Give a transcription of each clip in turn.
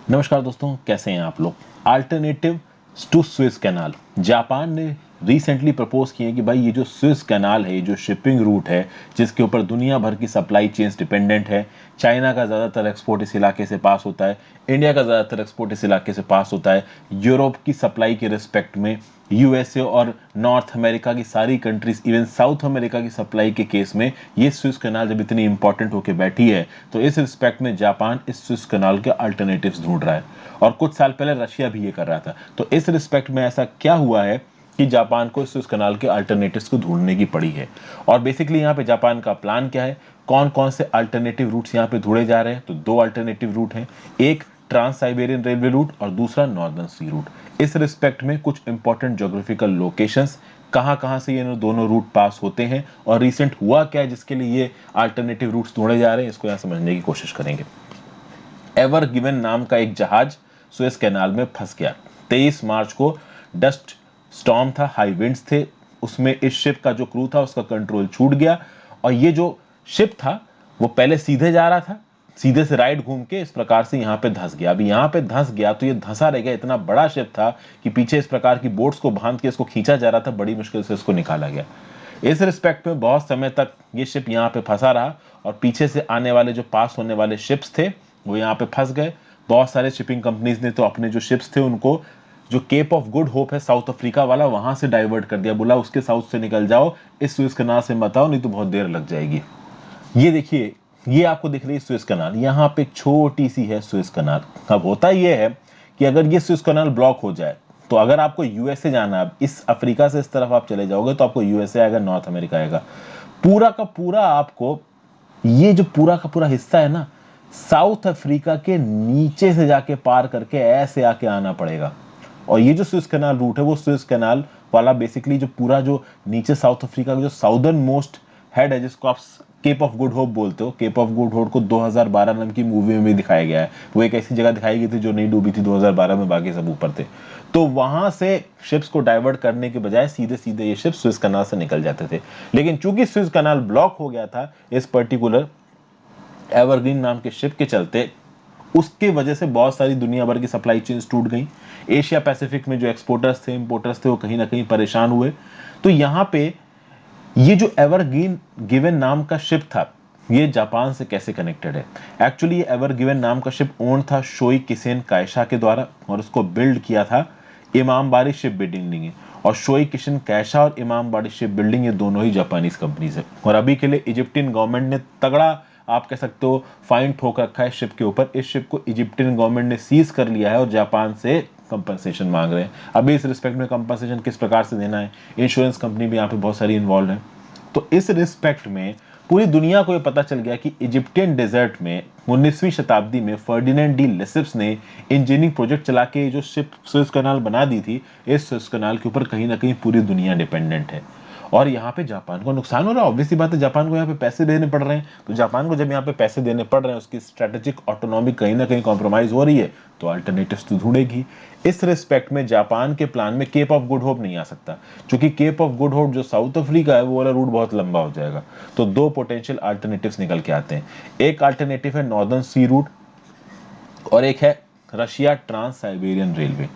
नमस्कार दोस्तों, कैसे हैं आप लोग। Alternative to Suez canal, Japan ने रिसेंटली प्रपोज किए कि भाई ये जो स्विस कैनाल है, ये जो शिपिंग रूट है जिसके ऊपर दुनिया भर की सप्लाई चेन्स डिपेंडेंट है। चाइना का ज़्यादातर एक्सपोर्ट इस इलाके से पास होता है, इंडिया का ज़्यादातर एक्सपोर्ट इस इलाके से पास होता है। यूरोप की सप्लाई के रिस्पेक्ट में यूएसए और नॉर्थ अमेरिका की सारी कंट्रीज, इवन साउथ अमेरिका की सप्लाई के केस में ये स्विस कैनाल जब इतनी इंपॉर्टेंट होकर बैठी है, तो इस रिस्पेक्ट में जापान इस स्विस कैनाल के अल्टरनेटिव्स ढूंढ रहा है। और कुछ साल पहले रशिया भी ये कर रहा था। तो इस रिस्पेक्ट में ऐसा क्या हुआ है कि जापान को स्विस कैनाल के अल्टरनेटिव्स को ढूंढने की पड़ी है। और बेसिकली यहाँ पे जापान का प्लान क्या है, कौन कौन से अल्टरनेटिव रूट्स यहाँ पे ढूंढे जा रहे हैं। तो दो अल्टरनेटिव रूट हैं, एक ट्रांस साइबेरियन रेलवे रूट और दूसरा नॉर्दर्न सी रूट। इस रिस्पेक्ट में कुछ इंपॉर्टेंट ज्योग्राफिकल लोकेशंस, कहाँ कहाँ से ये दोनों रूट पास होते हैं और रिसेंट हुआ क्या है जिसके लिए ये अल्टरनेटिव रूट्स ढूंढे जा रहे हैं, इसको यहाँ समझने की कोशिश करेंगे। एवर गिवन नाम का एक जहाज सुएज कैनाल में फंस गया। 23 मार्च को डस्ट स्टॉर्म था, हाई विंड्स थे, उसमें इस शिप का जो क्रू था उसका कंट्रोल छूट गया। और ये जो शिप था वो पहले सीधे जा रहा था, सीधे से राइट घूम के इस प्रकार से यहाँ पे धंस गया। अभी यहाँ पे धंस गया तो ये धंसा रह गया, इतना बड़ा शिप था कि पीछे इस प्रकार की बोट्स को बांध के इसको खींचा जा रहा था, बड़ी मुश्किल से इसको निकाला गया। इस रिस्पेक्ट में बहुत समय तक ये शिप यहाँ पे फंसा रहा और पीछे से आने वाले जो पास होने वाले शिप्स थे वो यहाँ पे फंस गए। बहुत सारे शिपिंग कंपनीज ने तो अपने जो शिप्स थे उनको जो केप ऑफ गुड होप है साउथ अफ्रीका वाला, वहां से डाइवर्ट कर दिया, बोला उसके साउथ से निकल जाओ, इस स्विस कैनाल से मत आओ, नहीं तो बहुत देर लग जाएगी। ये देखिए, ये आपको दिख रही है स्विस कैनाल, यहाँ पे छोटी सी है स्विस कैनाल। अब होता ये है कि अगर ये स्विस कैनाल ब्लॉक हो जाए तो अगर आपको यूएसए जाना है, इस अफ्रीका से इस तरफ आप चले जाओगे तो आपको यूएसए आएगा, नॉर्थ अमेरिका आएगा। पूरा का पूरा आपको ये जो पूरा का पूरा हिस्सा है ना, साउथ अफ्रीका के नीचे से जाके पार करके ऐसे आके आना पड़ेगा। और ये जो स्विस कैनाल रूट है वो स्विस कैनाल वाला बेसिकली जो पूरा जो नीचे साउथ अफ्रीका का जो साउदर्न मोस्ट हेड है, जिसको आप केप ऑफ गुड होप बोलते हो, केप ऑफ गुड होप को 2012 नाम की मूवी में भी दिखाया गया है। वो एक ऐसी जगह दिखाई गई थी जो नहीं डूबी थी 2012 में, बाकी सब ऊपर थे। तो वहां से शिप्स को डाइवर्ट करने के बजाय सीधे सीधे ये शिप्स स्विस कैनाल से निकल जाते थे। लेकिन चूंकि स्विस कैनाल ब्लॉक हो गया था इस पर्टिकुलर एवरग्रीन नाम के शिप के चलते, उसके वजह से बहुत सारी दुनिया भर की सप्लाई चेन्स टूट गई। एशिया पैसिफिक में जो एक्सपोर्टर्स थे, इंपोर्टर्स थे, वो कहीं ना कहीं परेशान हुए। तो यहाँ पे ये जो एवरग्रीन गिवन नाम का शिप था ये जापान से कैसे कनेक्टेड है। एक्चुअली ये एवर गिवन नाम का शिप ओन था शोई किसेन कायशा के द्वारा और उसको बिल्ड किया था इमामबारी शिप बिल्डिंग ने। और शोई किशन कैशा और इमामबाड़ी शिप बिल्डिंग ये दोनों ही जापानीज कंपनीज है। और अभी के लिए इजिप्टियन गवर्नमेंट ने तगड़ा, आप कह सकते हो, फाइन ठोक रखा है शिप के ऊपर। इस शिप को इजिप्टियन गवर्नमेंट ने सीज कर लिया है और जापान से कंपनसेशन मांग रहे हैं। अभी इस रिस्पेक्ट में कंपनसेशन किस प्रकार से देना है, इंश्योरेंस कंपनी भी यहाँ पे बहुत सारी इन्वॉल्व है। तो इस रिस्पेक्ट में पूरी दुनिया को यह पता चल गया कि इजिप्टियन डेजर्ट में 19वीं शताब्दी में फर्डिनेंड डी लेसिप्स ने इंजीनियरिंग प्रोजेक्ट चला के जो शिप सुएज कैनाल बना दी थी, इस सुएज कैनाल के ऊपर कहीं ना कहीं पूरी दुनिया डिपेंडेंट है। और यहाँ पे जापान को नुकसान हो रहा है। ऑब्वियसली बात है, जापान को यहाँ पे पैसे देने पड़ रहे हैं। तो जापान को जब यहाँ पे पैसे देने पड़ रहे हैं, उसकी स्ट्रेटेजिक ऑटोनॉमी कहीं ना कहीं कॉम्प्रोमाइज हो रही है, तो अल्टरनेटिव्स तो ढूंढेगी। इस रिस्पेक्ट में जापान के प्लान में केप ऑफ गुड होप नहीं आ सकता, क्योंकि केप ऑफ गुड होप जो साउथ अफ्रीका है वो वाला रूट बहुत लंबा हो जाएगा। तो दो पोटेंशियल अल्टरनेटिव्स निकल के आते हैं। एक अल्टरनेटिव है नॉर्दर्न सी रूट और एक है रशिया ट्रांस साइबेरियन रेलवे।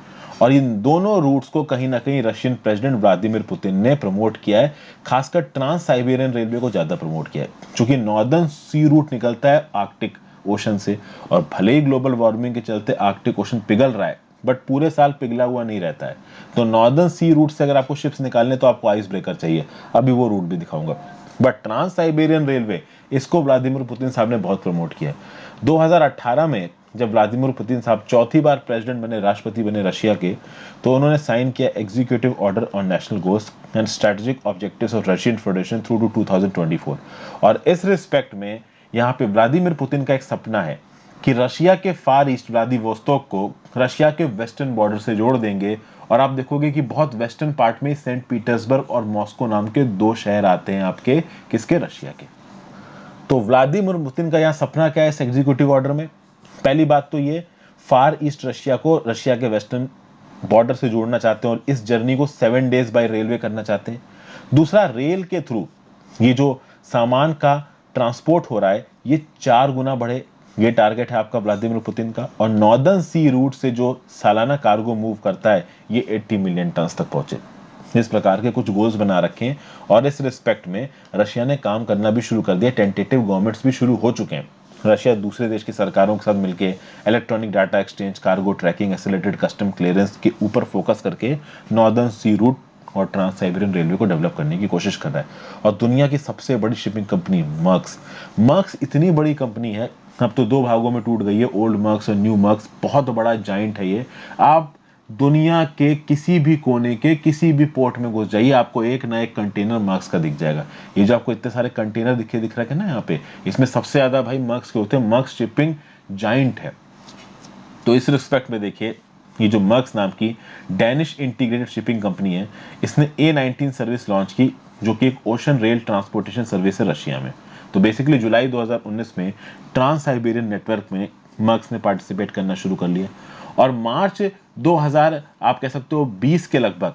और इन दोनों रूट्स को कहीं ना कहीं रशियन प्रेसिडेंट व्लादिमीर पुतिन ने प्रमोट किया है। खासकर ट्रांस साइबेरियन रेलवे को ज्यादा प्रमोट किया है, क्योंकि नॉर्दर्न सी रूट निकलता है आर्कटिक ओशन से। और भले ही ग्लोबल वार्मिंग के चलते आर्कटिक ओशन पिघल रहा है, बट पूरे साल पिघला हुआ नहीं रहता है। तो नॉर्दर्न सी रूट से अगर आपको शिप्स निकालने तो आपको आइस ब्रेकर चाहिए, अभी वो रूट भी दिखाऊंगा। बट ट्रांस साइबेरियन रेलवे, इसको व्लादिमीर पुतिन साहब ने बहुत प्रमोट किया है। 2018 में जब व्लादिमीर पुतिन साहब चौथी बार प्रेसिडेंट बने, राष्ट्रपति बने रशिया के, तो उन्होंने साइन किया executive order on national goals and strategic objectives of Russian federation through to 2024। और इस रिस्पेक्ट में यहाँ पे व्लादिमीर पुतिन का एक सपना है कि रशिया के फार ईस्ट व्लादिवोस्तोक को रशिया के वेस्टर्न बॉर्डर से जोड़ देंगे। और आप देखोगे कि बहुत वेस्टर्न पार्ट में सेंट पीटर्सबर्ग और मॉस्को नाम के दो शहर आते हैं आपके, किसके, रशिया के। तो व्लादिमीर पुतिन का यहाँ सपना क्या है इस एग्जीक्यूटिव ऑर्डर में। पहली बात तो ये, फार ईस्ट रशिया को रशिया के वेस्टर्न बॉर्डर से जोड़ना चाहते हैं और इस जर्नी को 7 डेज बाय रेलवे करना चाहते हैं। दूसरा, रेल के थ्रू ये जो सामान का ट्रांसपोर्ट हो रहा है ये 4 गुना बढ़े। ये टारगेट है आपका व्लादिमीर पुतिन का। और नॉर्दर्न सी रूट से जो सालाना कार्गो मूव करता है ये 80 मिलियन टन तक पहुंचे। इस प्रकार के कुछ गोल्स बना रखे हैं और इस रिस्पेक्ट में रशिया ने काम करना भी शुरू कर दिया। टेंटेटिव गवर्नमेंट्स भी शुरू हो चुके हैं। रशिया दूसरे देश की सरकारों के साथ मिलकर electronic data exchange, cargo tracking, accelerated custom clearance के ऊपर फोकस करके नॉर्दर्न सी रूट और ट्रांस साइबेरियन रेलवे को डेवलप करने की कोशिश कर रहा है। और दुनिया की सबसे बड़ी शिपिंग कंपनी मर्क्स इतनी बड़ी कंपनी है, अब तो दो भागों में टूट गई है, ओल्ड मर्क्स और न्यू मर्क्स। बहुत बड़ा जाइंट है ये। आप दुनिया के किसी भी कोने के किसी भी पोर्ट में घुस जाइए, आपको एक ना एक कंटेनर मर्क्स का दिख जाएगा। ये जो आपको इतने सारे कंटेनर दिख रहे हैं ना यहाँ पे, इसमें सबसे ज्यादा भाई मर्क्स के होते हैं। मर्क्स शिपिंग जाइंट है। तो इस रिस्पेक्ट में देखिए, ये जो मर्क्स नाम की डैनिश इंटीग्रेटेड शिपिंग कंपनी है, इसने A19 सर्विस लॉन्च की, जो कि एक ओशन रेल ट्रांसपोर्टेशन सर्विस है रशिया में। तो बेसिकली जुलाई 2019 में ट्रांस साइबेरियन नेटवर्क में मर्क्स ने पार्टिसिपेट करना शुरू कर लिया। और मार्च 2000 आप कह सकते हो 20 के लगभग,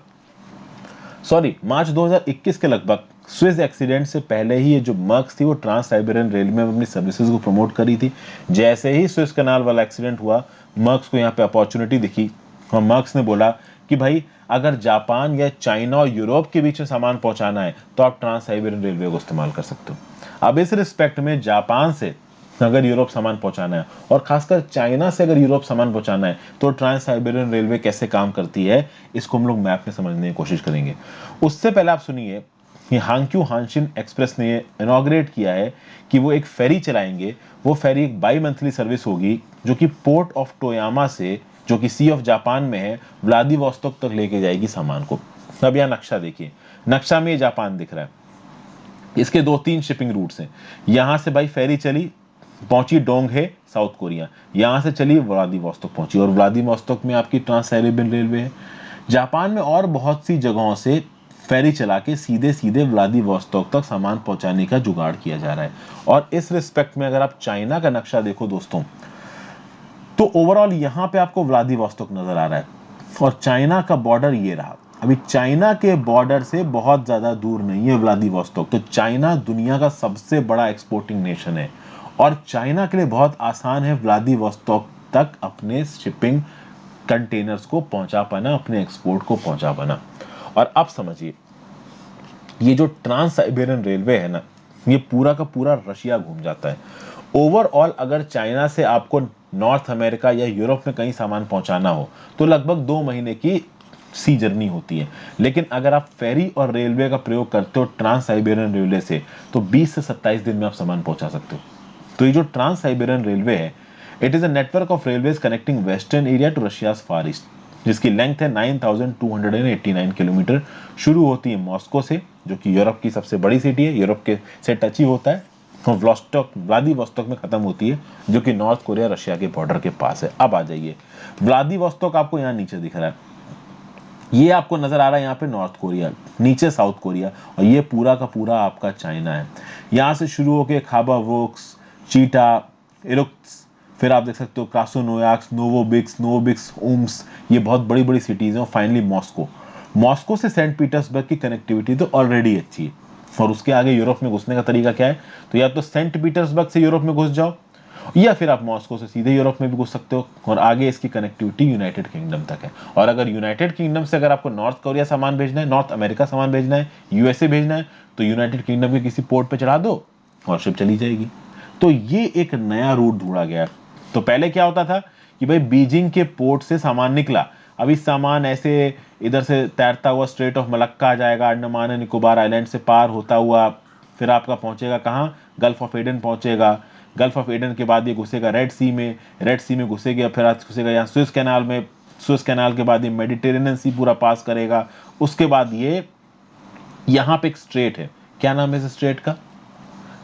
सॉरी मार्च 2021 के लगभग, स्विस एक्सीडेंट से पहले ही ये जो मर्क्स थी वो ट्रांस साइबेरियन रेल में अपनी सर्विसेज को प्रमोट करी थी। जैसे ही स्विस कनाल वाला एक्सीडेंट हुआ, मर्क्स को यहाँ पे अपॉर्चुनिटी दिखी और मर्क्स ने बोला कि भाई अगर जापान या चाइना और यूरोप के बीच में सामान पहुंचाना है तो आप ट्रांस साइबेरियन रेलवे को इस्तेमाल कर सकते हो। अब इस रिस्पेक्ट में जापान से अगर यूरोप सामान पहुंचाना है और खासकर चाइना से अगर यूरोप सामान पहुंचाना है तो ट्रांस साइबेरियन रेलवे कैसे काम करती है, इसको हम लोग मैप में समझने की कोशिश करेंगे। उससे पहले आप सुनिए, ये हांक्यू हानशिन एक्सप्रेस ने इनॉग्रेट किया है कि वो एक फेरी चलाएंगे। वो फेरी एक बाई मंथली सर्विस होगी जो कि पोर्ट ऑफ टोयामा से, जो कि सी ऑफ जापान में है, व्लादिवोस्तोक तक लेके जाएगी सामान को। अब यह नक्शा देखिए, नक्शा में ये जापान दिख रहा है। इसके 2-3 शिपिंग रूट्स हैं। यहां से भाई फेरी चली, पहुंची डोंगहे साउथ कोरिया, यहां से चली व्लादिवोस्तोक पहुंची, और व्लादिवोस्तोक में आपकी ट्रांस साइबेरियन रेलवे है। जापान में और बहुत सी जगहों से फेरी चला के सीधे सीधे व्लादिवोस्तोक तक सामान पहुंचाने का जुगाड़ किया जा रहा है। और इस रिस्पेक्ट में अगर आप चाइना का नक्शा देखो दोस्तों, तो ओवरऑल यहां पे आपको व्लादिवोस्तोक नजर आ रहा है और चाइना का बॉर्डर ये रहा। अभी चाइना के बॉर्डर से बहुत ज्यादा दूर नहीं है व्लादिवोस्तोक। तो चाइना दुनिया का सबसे बड़ा एक्सपोर्टिंग नेशन है और चाइना के लिए बहुत आसान है व्लादिवोस्तोक तक अपने शिपिंग कंटेनर्स को पहुंचा पाना, अपने एक्सपोर्ट को पहुंचा पाना। और अब समझिए, ये जो ट्रांस साइबेरियन रेलवे है ना, ये पूरा का पूरा रशिया घूम जाता है। ओवरऑल अगर चाइना से आपको नॉर्थ अमेरिका या यूरोप में कहीं सामान पहुंचाना हो तो लगभग 2 महीने की सी जर्नी होती है। लेकिन अगर आप फेरी और रेलवे का प्रयोग करते हो ट्रांस साइबेरियन रेलवे से, तो 20 से 27 दिन में आप सामान पहुंचा सकते हो। तो ये जो ट्रांस साइबेरियन रेलवे है, it is a network of railways connecting western area to Russia's far east, जिसकी लेंथ है 9289 किलोमीटर। शुरू होती है मॉस्को से, जो कि यूरोप की सबसे बड़ी सिटी है, यूरोप के से टच ही होता है, और व्लादिवोस्तोक में खत्म होती है, जो कि नॉर्थ कोरिया रशिया के बॉर्डर के पास है। अब आ जाइए, व्लादिवोस्तोक आपको यहाँ नीचे दिख रहा है, ये आपको नजर आ रहा है यहाँ पे नॉर्थ कोरिया, नीचे साउथ कोरिया, और ये पूरा का पूरा आपका चाइना है। यहाँ से शुरू होके खाबारोव्स्क, चीटा, इरुक्स, फिर आप देख सकते हो क्रास्नोयार्स्क, नोवोबिस्क, ओम्स, ये बहुत बड़ी बड़ी सिटीज हैं। और फाइनली मॉस्को से सेंट पीटर्सबर्ग की कनेक्टिविटी तो ऑलरेडी अच्छी है। और उसके आगे यूरोप में घुसने का तरीका क्या है, तो या तो सेंट पीटर्सबर्ग से यूरोप में घुस जाओ, या फिर आप मॉस्को से सीधे यूरोप में भी घुस सकते हो। और आगे इसकी कनेक्टिविटी यूनाइटेड किंगडम तक है। और अगर यूनाइटेड किंगडम से अगर आपको नॉर्थ कोरिया सामान भेजना है, नॉर्थ अमेरिका सामान भेजना है, यूएसए भेजना है, तो यूनाइटेड किंगडम के किसी पोर्ट पे चढ़ा दो और शिप चली जाएगी। तो ये एक नया रूट ढूंढा गया। तो पहले क्या होता था कि भाई बीजिंग के पोर्ट से सामान निकला, अभी सामान ऐसे इधर से तैरता हुआ स्ट्रेट ऑफ मलक्का आ जाएगा, अंडमान एंड निकोबार आइलैंड से पार होता हुआ, फिर आपका पहुंचेगा कहाँ, गल्फ ऑफ एडन पहुंचेगा। गल्फ ऑफ एडन के बाद ये घुसेगा रेड सी में, रेड सी में घुसेगा, फिर आज घुसेगा यहाँ स्विस कैनाल में, स्विस कैनाल के बाद ये मेडिटेरेनियन सी पूरा पास करेगा। उसके बाद ये यहाँ पे एक स्ट्रेट है, क्या नाम है इस स्ट्रेट का,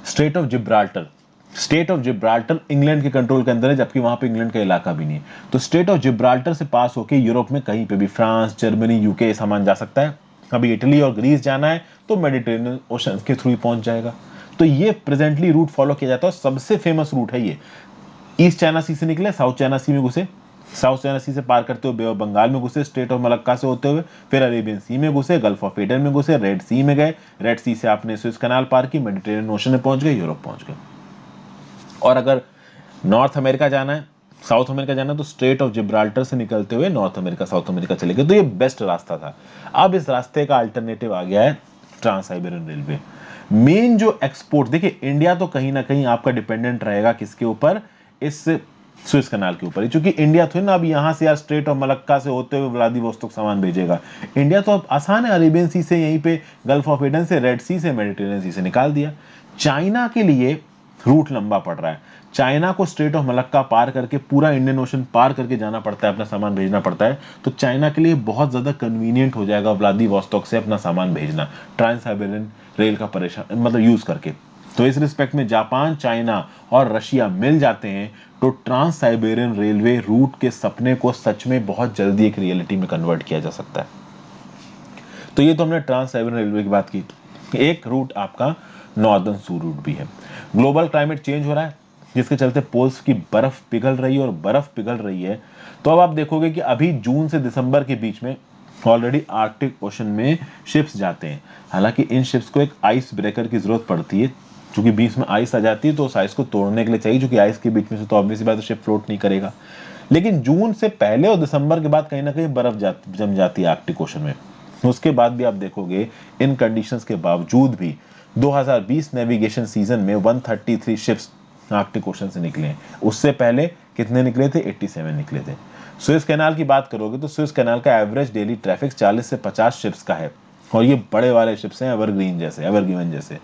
straight of Gibraltar. State of Gibraltar England के कंट्रोल के अंदर है, जबकि वहां पे इंग्लैंड का इलाका भी नहीं है। तो स्टेट ऑफ जिब्राल्टर से पास होकर यूरोप में कहीं पे भी, फ्रांस, जर्मनी, यूके सामान जा सकता है। अभी इटली और ग्रीस जाना है तो मेडिटेरेनियन ओशन के थ्रू ही पहुंच जाएगा। तो ये प्रेजेंटली रूट फॉलो किया जाता है, सबसे फेमस रूट है ये। ईस्ट चाइना सी से निकले, साउथ चाइना सी में घुसे, साउथ चाइना सी से पार करते हुए बे ऑफ बंगाल में घुसे, स्ट्रेट ऑफ मलक्का से होते हुए, फिर अरेबियन सी में घुसे, गल्फ ऑफ एडन में घुसे, रेड सी में गए, रेड सी से आपने स्विस कनाल पार की, मेडिटेरेनियन ओशन में पहुंच गए, यूरोप पहुंच गए। और अगर नॉर्थ अमेरिका जाना है, साउथ अमेरिका जाना है, तो स्ट्रेट ऑफ जिब्राल्टर से निकलते हुए नॉर्थ अमेरिका साउथ अमेरिका चले गए, तो ये बेस्ट रास्ता था। अब इस रास्ते का अल्टरनेटिव आ गया है ट्रांस साइबेरियन रेलवे। मेन जो एक्सपोर्ट, देखिए इंडिया तो कहीं ना कहीं आपका डिपेंडेंट रहेगा किसके ऊपर, इस स्विस कनाल के ऊपर ही, क्योंकि इंडिया थोड़ी ना अब यहाँ से या स्ट्रेट ऑफ मलक्का से होते हुए व्लादिवोस्तोक सामान भेजेगा। इंडिया तो अब आसान है, अरेबियन सी से यहीं पे गल्फ ऑफ एडन से, रेड सी से, मेडिटेरियन सी से निकाल दिया। चाइना के लिए रूट लंबा पड़ रहा है, चाइना को स्ट्रेट ऑफ मलक्का पार करके पूरा इंडियन ओशन पार करके जाना पड़ता है, अपना सामान भेजना पड़ता है, तो चाइना के लिए बहुत ज्यादा कन्वीनियंट हो जाएगा व्लादिवोस्तोक से अपना सामान भेजना ट्रांस साइबेरियन रेल का परेशान मतलब यूज करके। तो इस रिस्पेक्ट में जापान, चाइना और रशिया मिल जाते हैं तो ट्रांस साइबेरियन रेलवे रूट के सपने को सच में बहुत जल्दी एक रियलिटी में कन्वर्ट किया जा सकता है। तो ये तो हमने ट्रांस साइबेरियन रेलवे की बात की। एक रूट आपका नॉर्दर्न सी रूट भी है। ग्लोबल क्लाइमेट चेंज हो रहा है, जिसके चलते पोल्स की बर्फ पिघल रही है, और बर्फ पिघल रही है तो अब आप देखोगे कि अभी जून से दिसंबर के बीच में ऑलरेडी आर्कटिक ओशन में शिप्स जाते हैं। हालांकि इन शिप्स को एक आइस ब्रेकर की जरूरत पड़ती है, क्योंकि बीच में आइस आ जाती है तो उस आइस को तोड़ने के लिए चाहिए, क्योंकि आइस के बीच में से तो ऑब्वियसली बात है शिप फ्लोट नहीं करेगा। लेकिन जून से पहले और दिसंबर के बाद कहीं ना कहीं बर्फ जम जाती है आर्कटिक ओशन में। उसके बाद भी आप देखोगे इन कंडीशंस के बावजूद भी 2020 नेविगेशन सीजन में 133 शिप्स आर्कटिक ओशन से निकले हैं। उससे पहले कितने निकले थे? 87 निकले थे। सुएज कैनाल की बात करोगे तो सुएज कैनाल का एवरेज डेली ट्रैफिक 40 से 50 शिप्स का है, और ये बड़े वाले शिप्स हैं, एवरगिवन जैसे।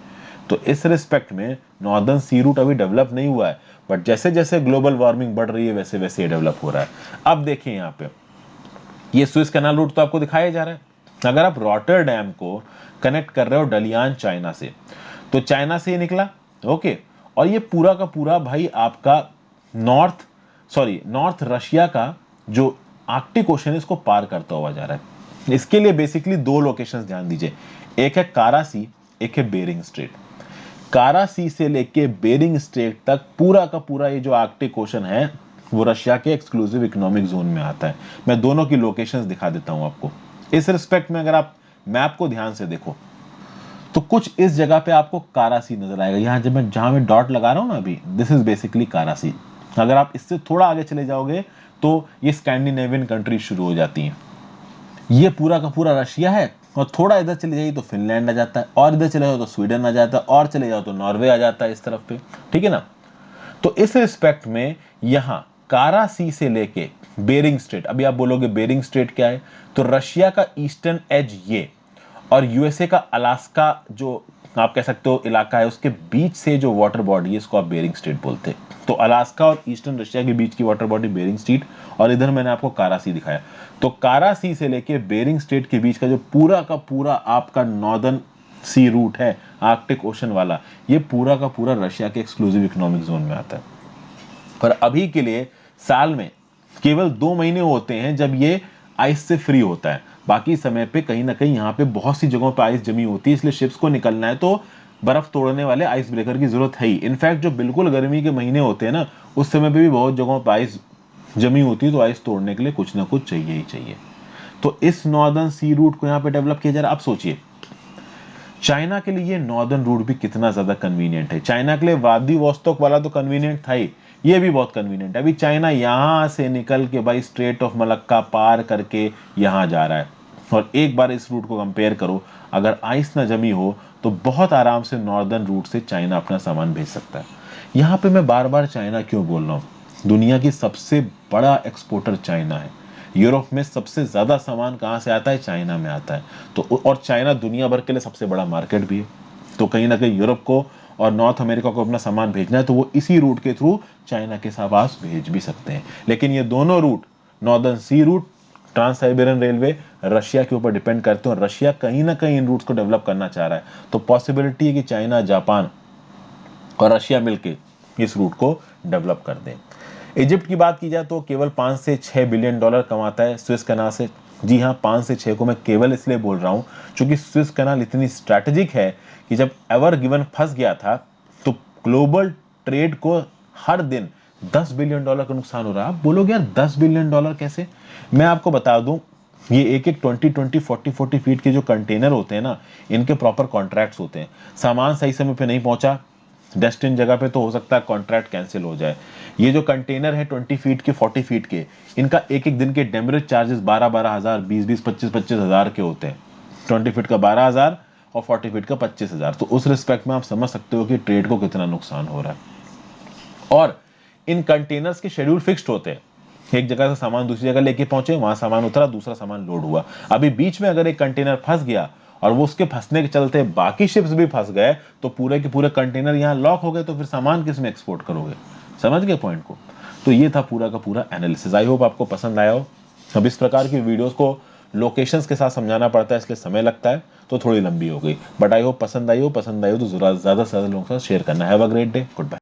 तो इस रिस्पेक्ट में नॉर्दर्न सी रूट अभी डेवलप नहीं हुआ है, बट जैसे जैसे ग्लोबल वार्मिंग बढ़ रही है वैसे वैसे ये डेवलप हो रहा है। अब देखिए यहाँ पे ये सुएज कैनाल रूट तो आपको दिखाया जा रहा है। अगर आप रॉटरडैम को कनेक्ट कर रहे हो डलियान चाइना से, तो चाइना से ये निकला, ओके, और ये पूरा का पूरा भाई आपका नॉर्थ रशिया का जो आर्कटिक ओशन है इसको पार करता हुआ जा रहा है। इसके लिए बेसिकली दो लोकेशंस ध्यान दीजिए, एक है कारा सी, एक है बेरिंग स्ट्रेट। कारा सी से लेके बेरिंग स्ट्रेट तक पूरा का पूरा ये जो आर्कटिक ओशन है वो रशिया के एक्सक्लूसिव इकोनॉमिक जोन में आता है। मैं दोनों की लोकेशंस दिखा देता हूं आपको। इस रिस्पेक्ट में अगर आप मैप को ध्यान से देखो तो कुछ इस जगह पे आपको कारा सी नजर आएगा। यहां जहां मैं डॉट लगा रहा हूं ना अभी, दिस इज बेसिकली कारा सी। अगर आप इससे थोड़ा आगे चले जाओगे तो ये स्कैंडिनेवियन कंट्रीज शुरू हो जाती हैं। ये पूरा का पूरा रशिया है, और थोड़ा इधर चले जाइए तो फिनलैंड आ जाता है, और इधर चले जाओ तो स्वीडन आ जाता है, और चले जाओ तो नॉर्वे आ जाता है इस तरफ पे, ठीक है ना। तो इस रिस्पेक्ट में यहां कारा सी से लेके बेरिंग स्ट्रेट, अभी आप बोलोगे बेरिंग स्ट्रेट क्या है, तो रशिया का ईस्टर्न एज ये, और यूएसए का अलास्का जो आप कह सकते हो इलाका है, उसके बीच से जो वाटर बॉडी है इसको आप बेरिंग स्ट्रेट बोलते हैं। तो अलास्का और ईस्टर्न रशिया के बीच की वाटर बॉडी बेरिंग स्ट्रेट, और इधर मैंने आपको कारा सी दिखाया। तो कारा सी से लेके बेरिंग स्ट्रेट के बीच का जो पूरा का पूरा आपका नॉर्दर्न सी रूट है आर्कटिक ओशन वाला, ये पूरा का पूरा रशिया के एक्सक्लूसिव इकोनॉमिक जोन में आता है। पर अभी के लिए साल में केवल 2 महीने होते हैं जब ये आइस से फ्री होता है, बाकी समय पे कहीं ना कहीं यहाँ पे बहुत सी जगहों पे आइस जमी होती है, इसलिए शिप्स को निकलना है तो बर्फ तोड़ने वाले आइस ब्रेकर की जरूरत है ही। इनफैक्ट जो बिल्कुल गर्मी के महीने होते हैं ना, उस समय पे भी बहुत जगहों पे आइस जमी होती है, तो आइस तोड़ने के लिए कुछ ना कुछ चाहिए ही चाहिए। तो इस नॉर्दर्न सी रूट को यहाँ पे डेवलप किया जा रहा है। आप सोचिए चाइना के लिए नॉर्दर्न रूट भी कितना ज्यादा कन्वीनियंट है। चाइना के लिए व्लादिवोस्तोक वाला तो कन्वीनियंट था ही, ये भी बहुत कन्वीनियंट है। अभी चाइना यहां से निकल के भाई स्ट्रेट ऑफ मलक्का पार करके यहां जा रहा है, और एक बार इस रूट को कंपेयर करो, अगर आइस ना जमी हो तो बहुत आराम से नॉर्दर्न रूट से चाइना अपना सामान भेज सकता है। यहां पे मैं बार बार चाइना क्यों बोल रहा हूं? दुनिया की सबसे बड़ा एक्सपोर्टर चाइना है। यूरोप में सबसे ज्यादा सामान कहां से आता है? चाइना में आता है। तो और चाइना दुनिया भर के लिए सबसे बड़ा मार्केट भी है, तो कहीं ना कहीं यूरोप को और नॉर्थ अमेरिका को अपना सामान भेजना है तो वो इसी रूट के थ्रू चाइना के पास भेज भी सकते हैं। लेकिन ये दोनों route, northern sea route, trans Siberian railway, Russia के ऊपर डिपेंड करते हैं, और रशिया कहीं ना कहीं इन रूट्स को डेवलप करना चाह रहा है। तो पॉसिबिलिटी है कि चाइना, जापान और रशिया मिलकर इस रूट को डेवलप कर दें। इजिप्ट की बात की जाए तो केवल 5 से 6 बिलियन डॉलर कमाता है स्विस कैनाल से। जी हाँ, 5 से 6 को मैं केवल इसलिए बोल रहा हूं क्योंकि स्विस कैनाल इतनी स्ट्रैटेजिक है कि जब एवर गिवन फंस गया था तो ग्लोबल ट्रेड को हर दिन 10 बिलियन डॉलर का नुकसान हो रहा है। आप बोलोगे यार 10 बिलियन डॉलर कैसे? मैं आपको बता दूं, ये एक एक 20 40 फीट के जो कंटेनर होते हैं ना, इनके प्रॉपर कॉन्ट्रैक्ट्स होते हैं। सामान सही समय पे नहीं पहुंचा, डेस्टिन जगह पे तो हो सकता है कॉन्ट्रैक्ट कैंसिल हो जाए। ये जो कंटेनर है 20 फीट के 40 फीट के, इनका एक एक दिन के डेमरेज चार्जेस 12,000 20,000 25,000 के होते हैं। 20 फीट का 12,000 और 40 फीट का 25,000। तो उस रिस्पेक्ट में आप समझ सकते हो कि ट्रेड को कितना नुकसान हो रहा है। और इन कंटेनर्स के शेड्यूल फिक्स्ड होते हैं, एक जगह से सामान दूसरी जगह लेके पहुंचे, वहां सामान उतरा, दूसरा सामान लोड हुआ। अभी बीच में अगर एक कंटेनर फंस गया और वो उसके फंसने के चलते बाकी शिप्स भी फंस गए, तो पूरे के पूरे कंटेनर यहाँ लॉक हो गए, तो फिर सामान किस में एक्सपोर्ट करोगे? समझ गए पॉइंट को? तो ये था पूरा का पूरा एनालिसिस। आई होप आपको पसंद आया हो। अब इस प्रकार की वीडियोस को लोकेशंस के साथ समझाना पड़ता है, इसलिए समय लगता है, तो थोड़ी लंबी हो गई, बट आई होप पसंद आई हो। पसंद आई हो तो ज्यादा से ज्यादा लोगों के साथ शेयर करना। Have a great day, good bye.